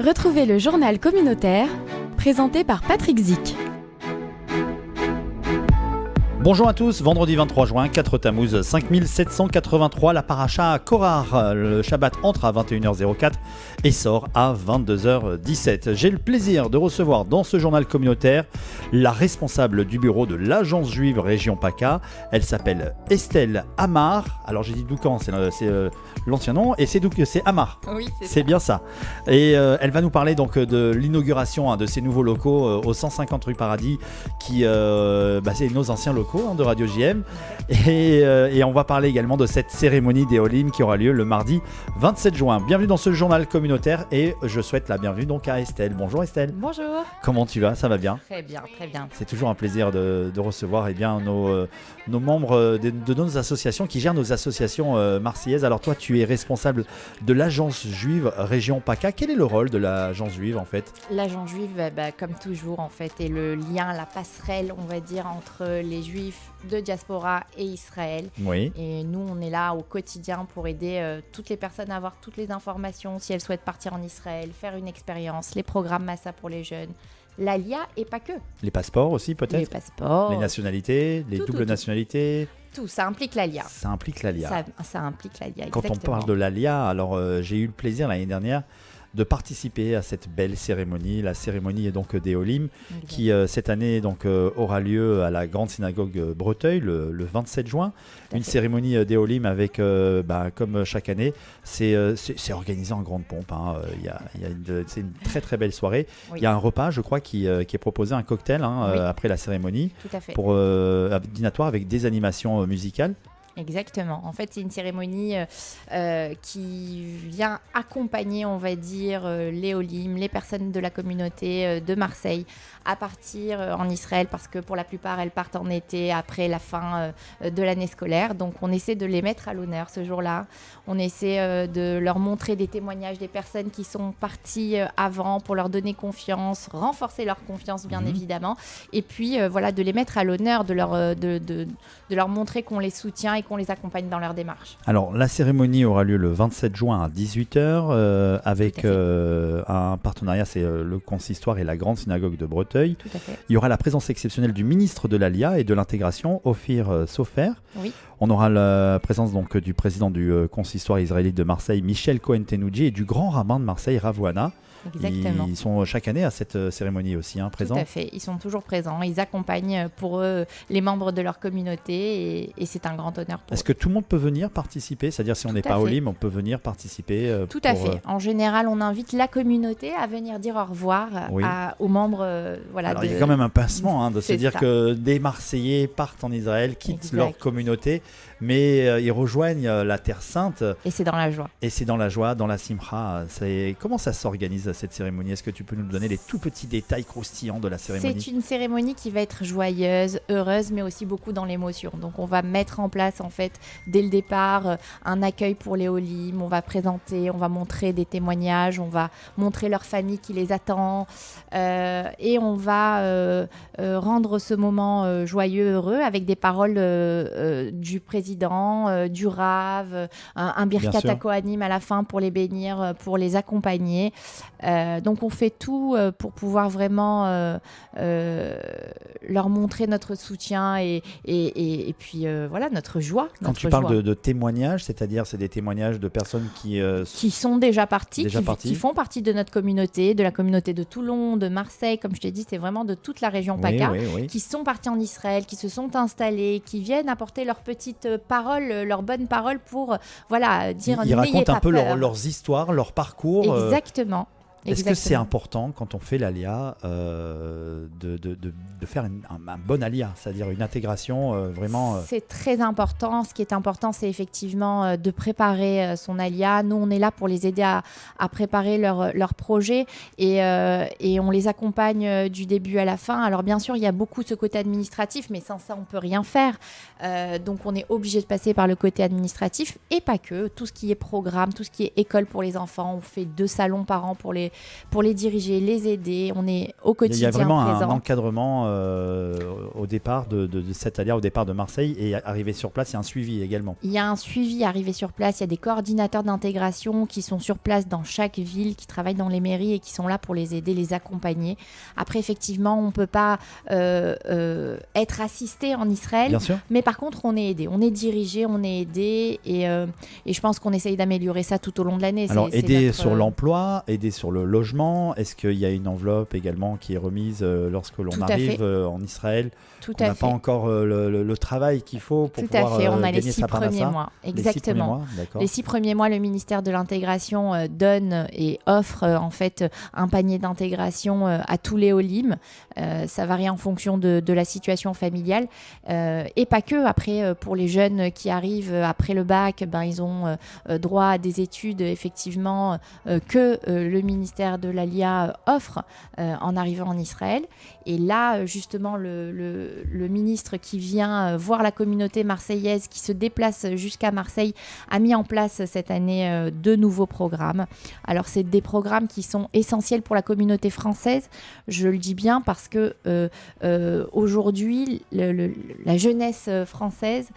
Retrouvez le journal communautaire, présenté par Patrick Zic. Bonjour à tous, vendredi 23 juin, 4 Tammuz 5783, la paracha à Korach. Le Shabbat entre à 21h04 et sort à 22h17. J'ai le plaisir de recevoir dans ce journal communautaire la responsable du bureau de l'Agence juive région PACA. Elle s'appelle Estelle Amar. Alors j'ai dit Doucan, c'est l'ancien nom, et c'est Amar. Oui, c'est bien ça. Et elle va nous parler donc de l'inauguration de ces nouveaux locaux au 150 rue Paradis, qui c'est nos anciens locaux de Radio JM, et on va parler également de cette cérémonie des Olim qui aura lieu le mardi 27 juin. Bienvenue dans ce journal communautaire et je souhaite la bienvenue donc à Estelle. Bonjour Estelle. Bonjour. Comment tu vas? Ça va bien? Très bien, très bien. C'est toujours un plaisir de recevoir nos membres de nos associations qui gèrent nos associations marseillaises. Alors toi, tu es responsable de l'Agence juive région PACA. Quel est le rôle de l'Agence juive en fait? L'Agence juive, comme toujours en fait, est le lien, la passerelle, on va dire, entre les juifs de diaspora et Israël. Oui. Et nous, on est là au quotidien pour aider toutes les personnes à avoir toutes les informations si elles souhaitent partir en Israël, faire une expérience, les programmes Massa pour les jeunes, l'Alia et pas que. Les passeports aussi peut-être? Les passeports. Les nationalités, les doubles nationalités. Tout, ça implique l'Alia. Ça implique l'Alia. Ça implique l'Alia, Quand on parle de l'Alia, alors j'ai eu le plaisir l'année dernière de participer à cette belle cérémonie. La cérémonie est donc des Olim, qui cette année donc aura lieu à la grande synagogue Breteuil le 27 juin. Une cérémonie des Olim avec, comme chaque année, c'est organisé en grande pompe. C'est une très très belle soirée. Oui. Il y a un repas, je crois, qui est proposé, un cocktail après la cérémonie, tout à fait. Pour dînatoire avec des animations musicales. Exactement. En fait, c'est une cérémonie qui vient accompagner, on va dire, les Olim, les personnes de la communauté de Marseille à partir en Israël, parce que pour la plupart, elles partent en été après la fin de l'année scolaire. Donc, on essaie de les mettre à l'honneur ce jour-là. On essaie de leur montrer des témoignages des personnes qui sont parties avant pour leur donner confiance, renforcer leur confiance, bien évidemment. Et puis, de les mettre à l'honneur, de leur montrer qu'on les soutient et qu'on les accompagne dans leur démarche. Alors, la cérémonie aura lieu le 27 juin à 18h avec un partenariat, c'est le consistoire et la grande synagogue de Breteuil. Tout à fait. Il y aura la présence exceptionnelle du ministre de l'Alia et de l'intégration, Ophir Sofer. Oui. On aura la présence donc du président du consistoire israélite de Marseille, Michel Cohen-Tenoudji, et du grand rabbin de Marseille, Rav Ouana. Exactement. Ils sont chaque année à cette cérémonie aussi présents. Tout à fait, ils sont toujours présents, ils accompagnent pour eux les membres de leur communauté et c'est un grand honneur pour eux. Est-ce que tout le monde peut venir participer? C'est-à-dire si on n'est pas Olim, on peut venir participer Tout à fait. En général, on invite la communauté à venir dire au revoir aux membres. Alors il y a quand même un pincement de se dire que des Marseillais partent en Israël, quittent leur communauté, mais ils rejoignent la Terre Sainte. Et c'est dans la joie. Et c'est dans la joie, dans la simcha. Comment ça s'organise cette cérémonie? Est-ce que tu peux nous donner les tout petits détails croustillants de la cérémonie? C'est une cérémonie qui va être joyeuse, heureuse, mais aussi beaucoup dans l'émotion. Donc on va mettre en place en fait dès le départ un accueil pour les Olim. On va présenter, on va montrer des témoignages, on va montrer leur famille qui les attend et on va rendre ce moment joyeux, heureux avec des paroles du président, du Rav, un Birkat HaKohanim à la fin pour les bénir, pour les accompagner. Donc on fait tout pour pouvoir vraiment leur montrer notre soutien et puis notre joie. Quand tu parles de témoignages, c'est-à-dire c'est des témoignages de personnes qui sont déjà parties, qui font partie de notre communauté, de la communauté de Toulon, de Marseille, comme je t'ai dit, c'est vraiment de toute la région PACA, qui sont partis en Israël, qui se sont installés, qui viennent apporter leurs petites paroles, leurs bonnes paroles pour dire ils racontent un peu leurs histoires, leur parcours. Exactement. Est-ce que c'est important quand on fait l'ALIA de faire un bon ALIA, c'est-à-dire une intégration vraiment C'est très important. Ce qui est important, c'est effectivement de préparer son ALIA. Nous, on est là pour les aider à préparer leur projet et on les accompagne du début à la fin. Alors bien sûr, il y a beaucoup ce côté administratif, mais sans ça, on ne peut rien faire. Donc on est obligé de passer par le côté administratif et pas que. Tout ce qui est programme, tout ce qui est école pour les enfants. On fait 2 salons par an pour les pour les diriger, les aider. On est au Il y quotidien a vraiment présent. un encadrement au départ de cette alia, au départ de Marseille, et arrivé sur place, il y a un suivi également. Il y a un suivi arrivé sur place, il y a des coordinateurs d'intégration qui sont sur place dans chaque ville, qui travaillent dans les mairies et qui sont là pour les aider, les accompagner. Après, effectivement, on ne peut pas être assisté en Israël, Bien sûr. mais par contre, on est aidé, on est dirigé, on est aidé et je pense qu'on essaye d'améliorer ça tout au long de l'année. Alors, C'est aider notre, sur l'emploi, aider sur le logement, est-ce qu'il y a une enveloppe également qui est remise lorsque l'on Tout à arrive fait. en Israël? Tout On à n'a pas fait. encore le travail qu'il faut pour Tout à pouvoir fait, on a les gagner 6 sa premiers parnassa? mois. Les 6 premiers Exactement. mois, d'accord. Les 6 premiers mois, le ministère de l'Intégration donne et offre en fait un panier d'intégration à tous les Olim. Ça varie en fonction de la situation familiale et pas que. Après, pour les jeunes qui arrivent après le bac, ils ont droit à des études effectivement que le ministère de l'Alia offre en arrivant en Israël. Et là, justement, le ministre qui vient voir la communauté marseillaise, qui se déplace jusqu'à Marseille, a mis en place cette année 2 nouveaux programmes. Alors, c'est des programmes qui sont essentiels pour la communauté française. Je le dis bien parce que aujourd'hui, la jeunesse française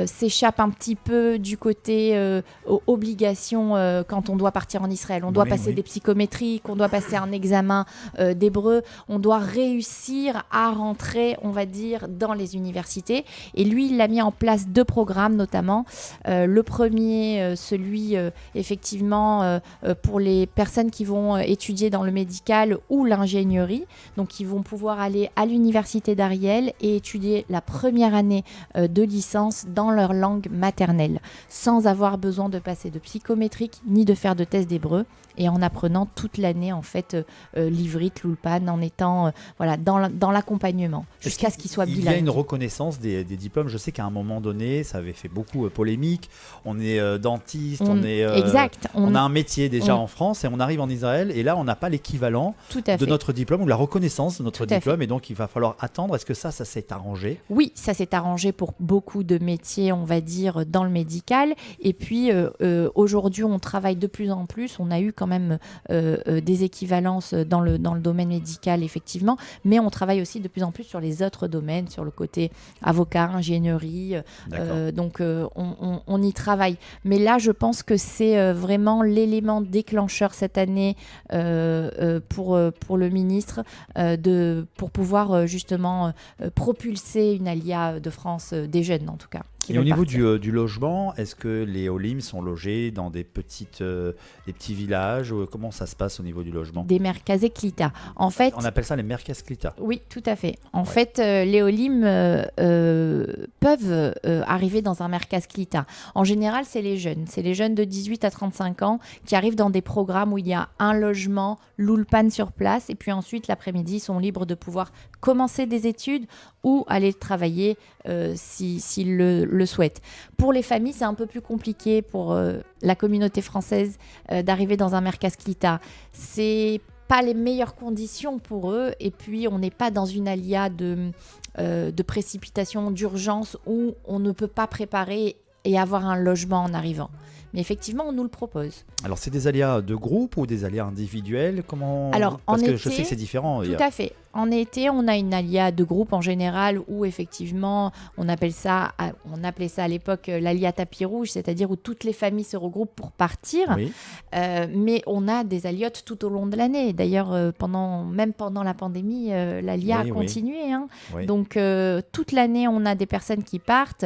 s'échappe un petit peu du côté obligations quand on doit partir en Israël. On doit passer des psychométriques, on doit passer un examen d'hébreu, on doit réussir à rentrer, on va dire, dans les universités. Et lui, il a mis en place 2 programmes notamment. Le premier, celui effectivement pour les personnes qui vont étudier dans le médical ou l'ingénierie, donc qui vont pouvoir aller à l'université d'Ariel et étudier la première année de licence dans leur langue maternelle, sans avoir besoin de passer de psychométrique ni de faire de test d'hébreu, et en apprenant toute l'année en fait l'ivrite, l'ulpan, en étant dans l'accompagnement jusqu'à ce qu'ils soient bilingues. Il y a une reconnaissance des diplômes. Je sais qu'à un moment donné, ça avait fait beaucoup polémique. On est dentiste, exact. On a un métier déjà en France et on arrive en Israël et là on n'a pas l'équivalent de notre diplôme ou la reconnaissance de notre diplôme, et donc il va falloir attendre. Est-ce que ça s'est arrangé? Oui, ça s'est arrangé pour beaucoup de métiers, on va dire, dans le médical. Et puis aujourd'hui, on travaille de plus en plus. On a eu quand même des équivalences dans le domaine médical, effectivement, mais on travaille aussi de plus en plus sur les autres domaines, sur le côté avocat, ingénierie. Donc on y travaille. Mais là, je pense que c'est vraiment l'élément déclencheur cette année pour le ministre pour pouvoir justement propulser une alia de France des jeunes, en tout cas. Et au niveau du logement, est-ce que les Olim sont logés dans des petits villages? Comment ça se passe au niveau du logement? Des merkazé klita. En fait, on appelle ça les merkaz klita. Oui, tout à fait. En fait, les Olim peuvent arriver dans un merkaz klita. En général, c'est les jeunes. C'est les jeunes de 18 à 35 ans qui arrivent dans des programmes où il y a un logement, l'ulpan sur place, et puis ensuite, l'après-midi, ils sont libres de pouvoir commencer des études ou aller travailler s'ils le souhaitent. Pour les familles, c'est un peu plus compliqué pour la communauté française d'arriver dans un merkaz klita. C'est pas les meilleures conditions pour eux, et puis on n'est pas dans une alia de précipitation, d'urgence où on ne peut pas préparer et avoir un logement en arrivant. Mais effectivement, on nous le propose. Alors, c'est des alias de groupe ou des alias individuels? Comment... Alors, Parce que je sais que c'est différent. Tout à fait. En été, on a une alia de groupe en général où effectivement, on appelait ça à l'époque l'alia tapis rouge, c'est-à-dire où toutes les familles se regroupent pour partir. Oui. Mais on a des aliotes tout au long de l'année. D'ailleurs, même pendant la pandémie, l'alia a continué. Hein. Oui. Donc, toute l'année, on a des personnes qui partent.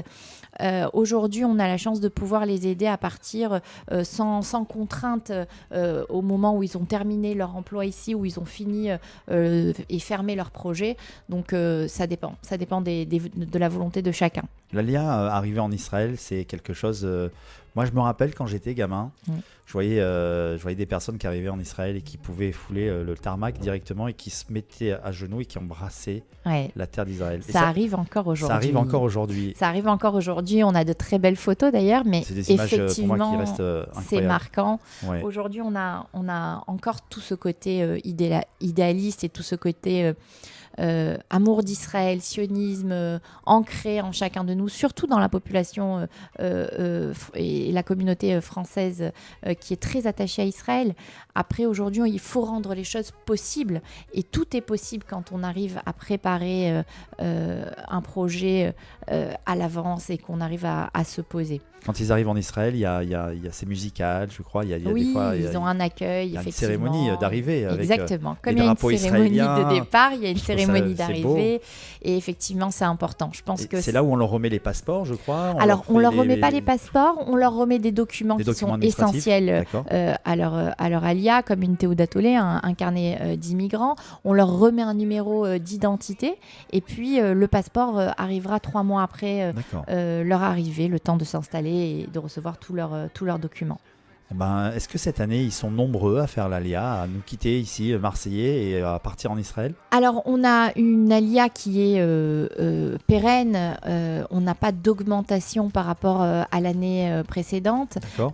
Aujourd'hui, on a la chance de pouvoir les aider à partir sans contrainte au moment où ils ont terminé leur emploi ici, où ils ont fini et fermé leur projet. Donc ça dépend de la volonté de chacun. L'alia arrivé en Israël, c'est quelque chose... Moi, je me rappelle quand j'étais gamin, je voyais des personnes qui arrivaient en Israël et qui pouvaient fouler le tarmac directement et qui se mettaient à genoux et qui embrassaient la terre d'Israël. Ça arrive encore aujourd'hui. Ça arrive encore aujourd'hui. Ça arrive encore aujourd'hui. On a de très belles photos d'ailleurs, mais c'est des images effectivement, pour moi qui restent incroyables. C'est marquant. Ouais. Aujourd'hui, on a encore tout ce côté idéaliste et tout ce côté amour d'Israël, sionisme ancré en chacun de nous, surtout dans la population et la communauté française qui est très attachée à Israël. Après, aujourd'hui, il faut rendre les choses possibles et tout est possible quand on arrive à préparer un projet à l'avance et qu'on arrive à se poser. Quand ils arrivent en Israël, il y a ces musicales, je crois. Il y a Oui, des fois, ils ont un accueil, il y a une effectivement. cérémonie d'arrivée. Avec, exactement. Comme les il y a une drapeaux cérémonie israéliens. de départ, il y a une Je trouve cérémonie ça, c'est beau. d'arrivée. Et effectivement, c'est important. Je pense que c'est là où on leur remet les passeports, je crois. Alors, on leur fait remet pas les passeports, on leur remet des documents Des qui documents sont administratifs, essentiels d'accord. à leur alia, comme une Théoudat Olé, un carnet d'immigrants. On leur remet un numéro d'identité. Et puis, le passeport arrivera 3 mois après D'accord. leur arrivée, le temps de s'installer et de recevoir tous leurs documents. Est-ce que cette année, ils sont nombreux à faire l'ALIA, à nous quitter ici, Marseillais, et à partir en Israël? Alors, on a une alia qui est pérenne. On n'a pas d'augmentation par rapport à l'année précédente. D'accord.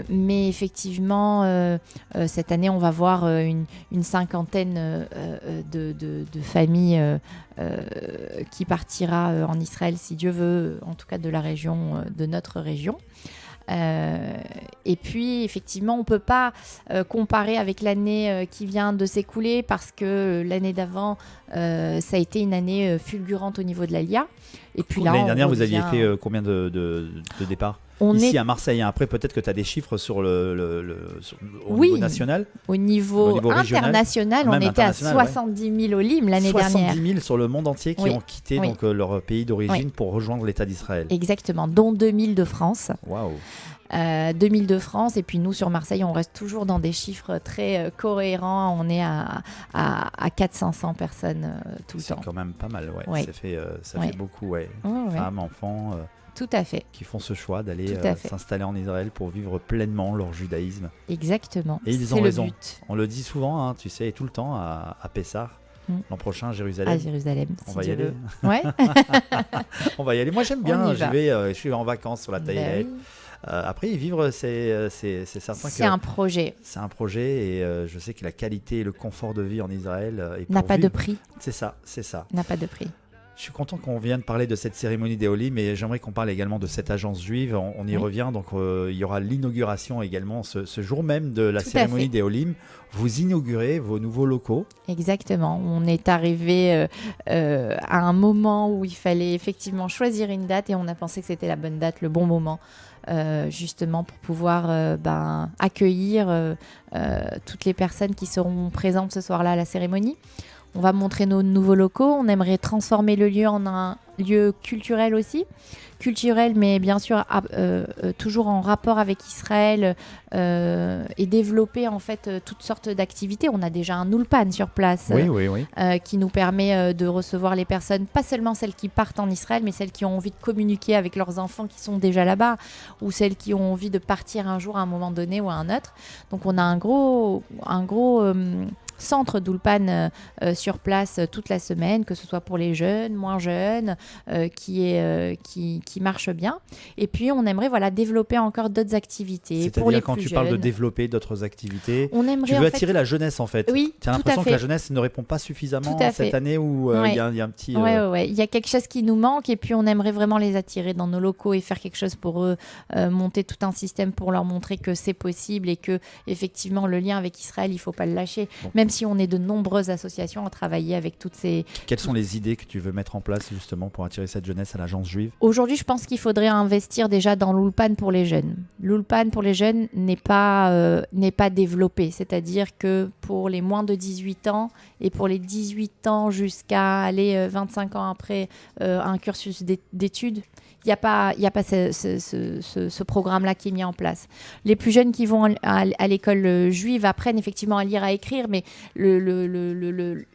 Mais effectivement, cette année, on va voir une cinquantaine de familles qui partira en Israël, si Dieu veut, en tout cas de la région, de notre région. Et puis effectivement on ne peut pas comparer avec l'année qui vient de s'écouler parce que l'année d'avant ça a été une année fulgurante au niveau de l'ALIA. Et puis là, l'année dernière, vous aviez revient... fait combien de départs on ici est à Marseille? Après, peut-être que tu as des chiffres sur au Oui. niveau national. au niveau régional, international, on même était à international, 70 000 au LIM l'année 70 dernière. 000 sur le monde entier qui Oui. ont quitté Oui. donc, leur pays d'origine Oui. pour rejoindre l'État d'Israël. Exactement, dont 2000 de France. Waouh. 2000 de France, et puis nous sur Marseille on reste toujours dans des chiffres très cohérents. On est à 400-500 personnes tout le C'est temps. quand même pas mal, ouais. Oui. Ça Oui. fait beaucoup, ouais. Ouais. Femmes, enfants Tout à fait, qui font ce choix d'aller Tout à fait. s'installer en Israël pour vivre pleinement leur judaïsme. exactement. Et ils C'est ont le raison. but. On le dit souvent, hein, tu sais, tout le temps à Pessah, Mm. l'an prochain à À Jérusalem. Jérusalem, On si va y Dieu aller. veut. Ouais. On va y aller. Moi j'aime On bien, y va. je suis en vacances sur la Ben Taïrette. oui. Après y vivre, c'est certain C'est que un projet, c'est un projet et je sais que la qualité et le confort de vie en Israël est n'a pas pourvu. de prix, C'est ça. n'a pas de prix. Je suis content qu'on vienne parler de cette cérémonie des Olim, mais j'aimerais qu'on parle également de cette agence juive. On y Oui. revient, donc il y aura l'inauguration également ce jour même de la Tout à cérémonie fait. des Olim. Vous inaugurez vos nouveaux locaux. Exactement. On est arrivé à un moment où il fallait effectivement choisir une date et on a pensé que c'était la bonne date, le bon moment, justement pour pouvoir accueillir toutes les personnes qui seront présentes ce soir-là à la cérémonie. On va montrer nos nouveaux locaux. On aimerait transformer le lieu en un lieu culturel aussi. Culturel, mais bien sûr toujours en rapport avec Israël et développer en fait toutes sortes d'activités. On a déjà un Ulpan sur place Oui. qui nous permet de recevoir les personnes, pas seulement celles qui partent en Israël, mais celles qui ont envie de communiquer avec leurs enfants qui sont déjà là-bas ou celles qui ont envie de partir un jour à un moment donné ou à un autre. Donc on a un gros centre d'Ulpan sur place toute la semaine, que ce soit pour les jeunes, moins jeunes, qui marche bien. Et puis on aimerait développer encore d'autres activités pour les C'est-à-dire quand plus tu jeunes. parles de développer d'autres activités, On aimerait tu veux en fait- attirer la jeunesse en fait. Oui, Tu as tout à l'impression que fait. la jeunesse ne répond pas suffisamment Tout à cette fait. année où Ouais. il y a un petit... Ouais. Il y a quelque chose qui nous manque et puis on aimerait vraiment les attirer dans nos locaux et faire quelque chose pour eux, monter tout un système pour leur montrer que c'est possible et que effectivement le lien avec Israël, il faut pas le lâcher. Bon. Même si on est de nombreuses associations à travailler avec toutes ces... Quelles sont les idées que tu veux mettre en place justement pour attirer cette jeunesse à l'agence juive? Aujourd'hui, je pense qu'il faudrait investir déjà dans l'Ulpan pour les jeunes. L'Ulpan pour les jeunes n'est pas développé, c'est-à-dire que pour les moins de 18 ans et pour les 18 ans jusqu'à aller 25 ans après un cursus d'études, il n'y a pas ce programme-là qui est mis en place. Les plus jeunes qui vont à l'école juive apprennent effectivement à lire, à écrire, mais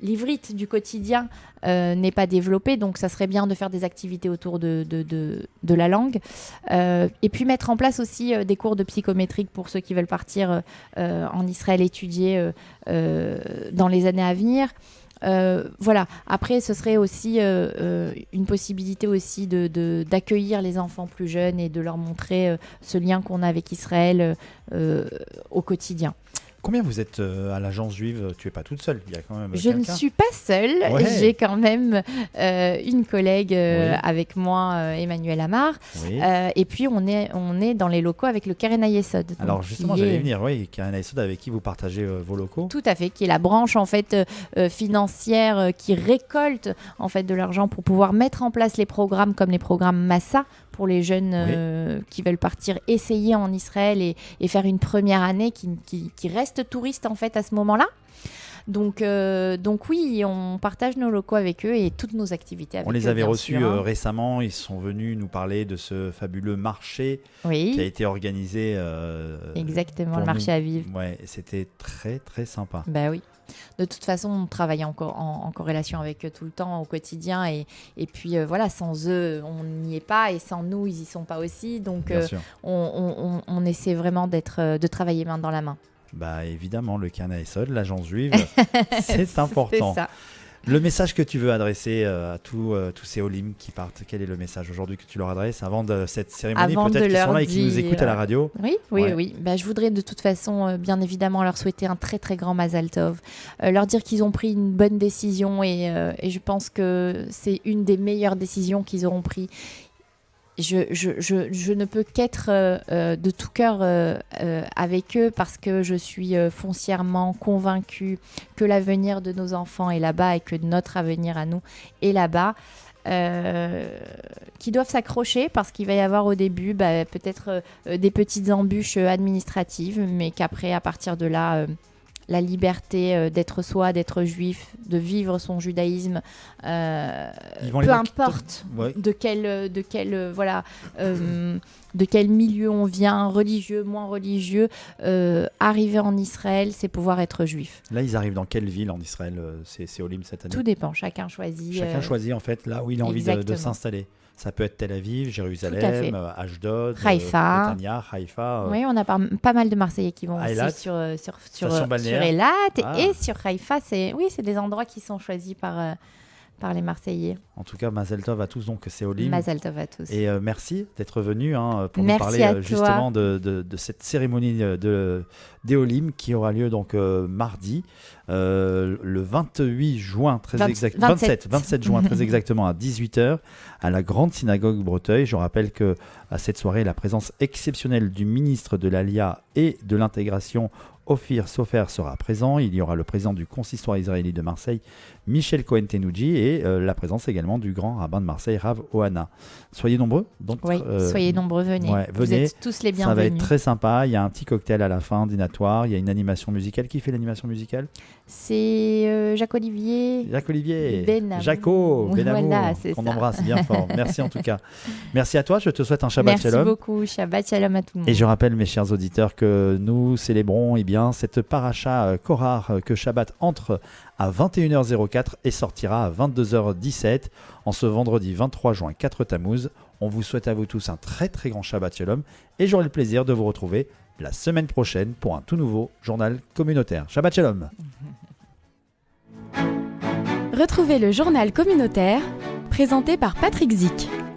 l'ivrite du quotidien n'est pas développé, donc ça serait bien de faire des activités autour de la langue. Et puis mettre en place aussi des cours de psychométrique pour ceux qui veulent partir en Israël étudier dans les années à venir. Après ce serait aussi une possibilité aussi d'accueillir les enfants plus jeunes et de leur montrer ce lien qu'on a avec Israël au quotidien. Combien vous êtes à l'agence juive? Tu n'es pas toute seule, il y a quand même Je ne quelqu'un. suis pas seule, Ouais. j'ai quand même une collègue Oui. avec moi, Emmanuel Amar, Oui. et puis on est dans les locaux avec le Keren Ayesod. donc Alors justement, qui j'allais est- venir, oui, Karen Ayesod avec qui vous partagez vos locaux. Tout à fait, qui est la branche en fait financière qui récolte en fait de l'argent pour pouvoir mettre en place les programmes comme les programmes Massa pour les jeunes qui veulent partir essayer en Israël et faire une première année qui restent touristes en fait à ce moment-là. Donc oui, on partage nos locaux avec eux et toutes nos activités avec eux. On les avait bien reçus sûr, hein. récemment, ils sont venus nous parler de ce fabuleux marché qui a Oui, été organisé. exactement, pour le marché nous. à vivre. Ouais, et c'était très très sympa. Bah oui. De toute façon, on travaille encore en corrélation avec eux tout le temps, au quotidien. Et puis, voilà, sans eux, on n'y est pas. Et sans nous, ils n'y sont pas aussi. Donc, Bien sûr. on essaie vraiment de travailler main dans la main. Bah évidemment, le Keren Ayesod, l'agence juive, c'est important. C'est ça. Le message que tu veux adresser à tous ces Olim qui partent, quel est le message aujourd'hui que tu leur adresses avant de cette cérémonie? Avant Peut-être de qu'ils sont leur là et qui nous dire- écoutent à la radio. Oui. Ouais. Bah, je voudrais de toute façon, bien évidemment, leur souhaiter un très très grand Mazal Tov. Leur dire qu'ils ont pris une bonne décision et je pense que c'est une des meilleures décisions qu'ils auront pris. Je ne peux qu'être de tout cœur avec eux parce que je suis foncièrement convaincue que l'avenir de nos enfants est là-bas et que notre avenir à nous est là-bas. Qui doivent s'accrocher parce qu'il va y avoir au début peut-être des petites embûches administratives, mais qu'après, à partir de là, la liberté d'être soi, d'être juif, de vivre son judaïsme, Ils vont peu les voir- importe Ouais. de quel milieu on vient, religieux, moins religieux, arriver en Israël, c'est pouvoir être juif. Là, ils arrivent dans quelle ville en Israël, ces Olim cette année? Tout dépend, chacun choisit. Chacun choisit en fait là où il a envie de exactement. s'installer. Ça peut être Tel Aviv, Tout à fait. Jérusalem, Ashdod, Haïfa. Netanya, Haïfa. Oui, on a pas mal de Marseillais qui vont à aussi Eilat. sur Station balnéaire. Eilat Ah. et sur Haïfa. C'est des endroits qui sont choisis par les Marseillais. En tout cas, Mazel Tov à tous, donc c'est Olim. Mazal Tov à tous. Et merci d'être venu pour nous Merci parler à toi. justement de cette cérémonie des Olim qui aura lieu donc mardi, le 28 juin, très 27 juin très exactement à 18h à la Grande Synagogue Breteuil. Je rappelle que à cette soirée, la présence exceptionnelle du ministre de l'Alia et de l'intégration Ophir Sofer sera présent. Il y aura le président du consistoire israélite de Marseille, Michel Cohen-Tenouji, et la présence également du grand rabbin de Marseille, Rav Ohana. Soyez nombreux. Donc, Oui, soyez nombreux, venez. ouais, Vous venez. êtes tous les ça va bienvenus. être très sympa. Il y a un petit cocktail à la fin, dînatoire. Il y a une animation musicale. Qui fait l'animation musicale? C'est Jacques-Olivier. Jacques-Olivier. Benamou. Jaco, Benamou, Voilà, c'est qu'on ça. embrasse bien fort. Merci en tout cas. Merci à toi. Je te souhaite un Shabbat Merci Shalom. beaucoup. Shabbat Shalom à tout le monde. Et je rappelle, mes chers auditeurs, que nous célébrons cette paracha Korach que Shabbat entre à 21h04 et sortira à 22h17 en ce vendredi 23 juin 4 Tammuz. On vous souhaite à vous tous un très très grand Shabbat Shalom et j'aurai le plaisir de vous retrouver la semaine prochaine pour un tout nouveau journal communautaire. Shabbat Shalom. Retrouvez le journal communautaire présenté par Patrick Zic.